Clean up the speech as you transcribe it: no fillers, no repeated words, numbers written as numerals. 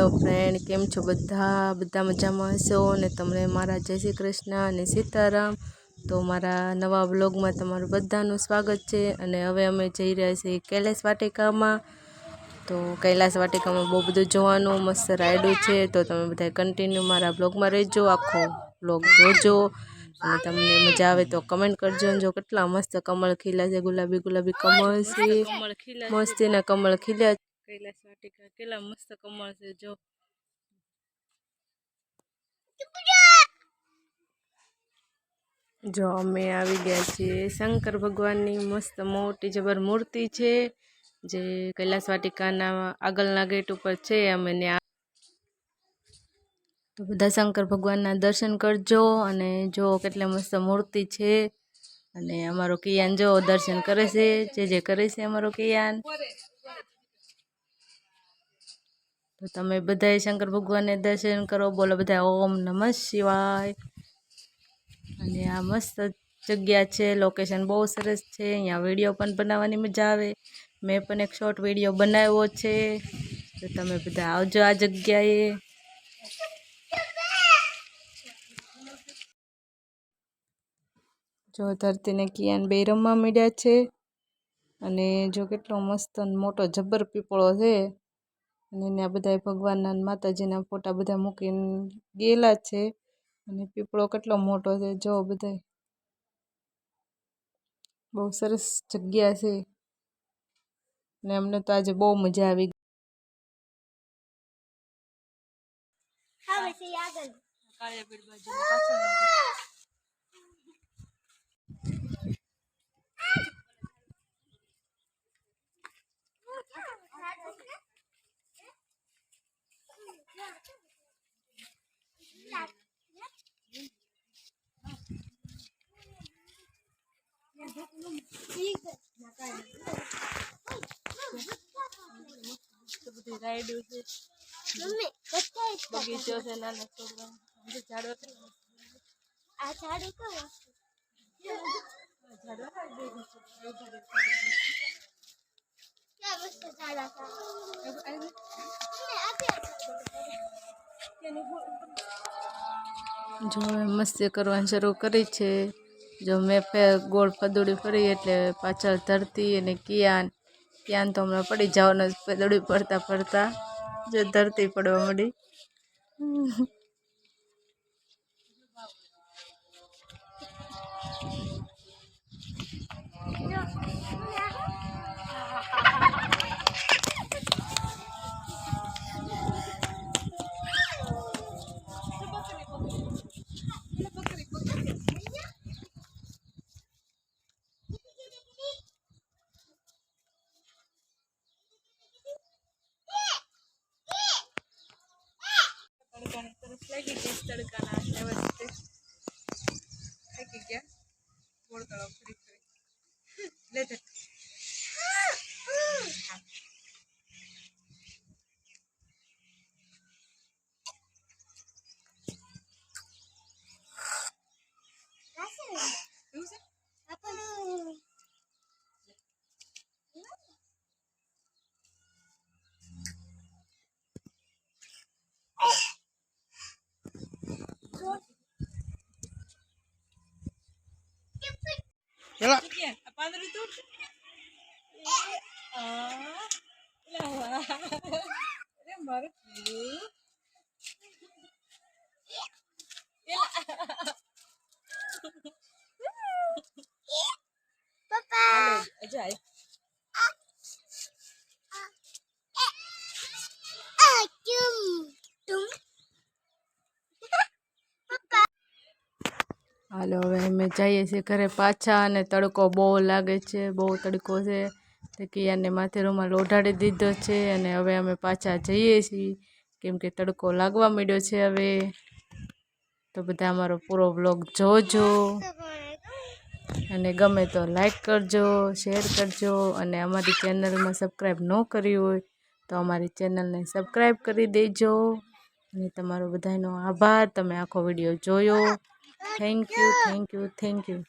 Hello friend, કેમ છો બધા મજામાં હશો ને? તમને મારા જય શ્રી કૃષ્ણ અને સીતારામ। તો મારા નવા વ્લોગમાં તમારું બધાનું સ્વાગત છે। અને હવે અમે જઈ રહ્યા છીએ કૈલાસ વાટિકામાં। તો કૈલાસ વાટિકામાં બહુ બધું જોવાનું મસ્ત રાઈડું છે। તો તમે બધા કન્ટિન્યુ મારા વ્લોગમાં રહેજો, આખો વ્લોગ જોજો અને તમને મજા આવે તો કમેન્ટ કરજો। જો કેટલા મસ્ત કમળ ખીલ્યા છે, ગુલાબી ગુલાબી કમળ છે, મસ્તીના કમળ ખીલ્યા। કૈલાસ વાટિકા કેટલા મસ્ત કમળ છે જો। જો અમે આવી ગયા છીએ શંકર ભગવાનની મસ્ત મોટી જબર મૂર્તિ છે, જે કૈલાસ વાટિકાના આગળના ગેટ ઉપર છે। અમે ત્યાં તો બધા શંકર ભગવાનના દર્શન કરજો। અને જો કેટલી મસ્ત મૂર્તિ છે। અને અમારો કિયાન જો દર્શન કરે છે, જે કરે છે અમારો કિયાન। તો તમે બધાએ શંકર ભગવાનને દર્શન કરો, બોલો બધા ઓમ નમઃ શિવાય। અને આ મસ્ત જગ્યા છે, લોકેશન બહુ સરસ છે। અહીંયા વિડીયો પણ બનાવવાની મજા આવે। મેં પણ એક શોર્ટ વિડીયો બનાવ્યો છે, તો તમે બધા આવજો આ જગ્યાએ। જો ધરતીને કિયાન બે રમવા માંડ્યા છે। અને જો કેટલો મસ્ત મોટો જબ્બર પીપળો છે। અને ત્યાં બધા ભગવાનના માતાજીના ફોટા બધા મૂકીને ગયેલા છે। અને પીપળો કેટલો મોટો છે, જો બધા બહુ સરસ જગ્યા છે। ને અમને તો આજે બહુ મજા આવી। બધી રાઈડો છે, બગીચો છે, નાના છોકરા ઝાડો આ ઝાડો કેવો જો મસ્તી કરવાની શરૂ કરી છે। જો મેં ગોળ ફદોડી ફરી એટલે પાછળ ધરતી અને કિયાન તો હમણાં પડી જવાનો ફદોડી પડતા પડતા જો ધરતી પડવા મળી। તડકાની તરફ લાગી ગઈ, તડકાના એટલે થાકી ગયા, ગોળ તળાવ ફરી ફરી લે પાંદડું તું મારું પપ્પા જાય હાલો હવે અમે જઈએ છીએ ઘરે પાછા। અને તડકો બહુ લાગે છે, બહુ તડકો છે। તો કિયાને માથે રૂમાલ ઓઢાડી દીધો છે। અને હવે અમે પાછા જઈએ છીએ, કેમ કે તડકો લાગવા માંડ્યો છે હવે। તો બધા અમારો પૂરો વ્લોગ જોજો, અને ગમે તો લાઈક કરજો, શેર કરજો। અને અમારી ચેનલમાં સબસ્ક્રાઈબ ન કરી હોય તો અમારી ચેનલને સબસ્ક્રાઈબ કરી દેજો। અને તમારો બધાનો આભાર, તમે આખો વિડીયો જોયો। Thank you, thank you, thank you.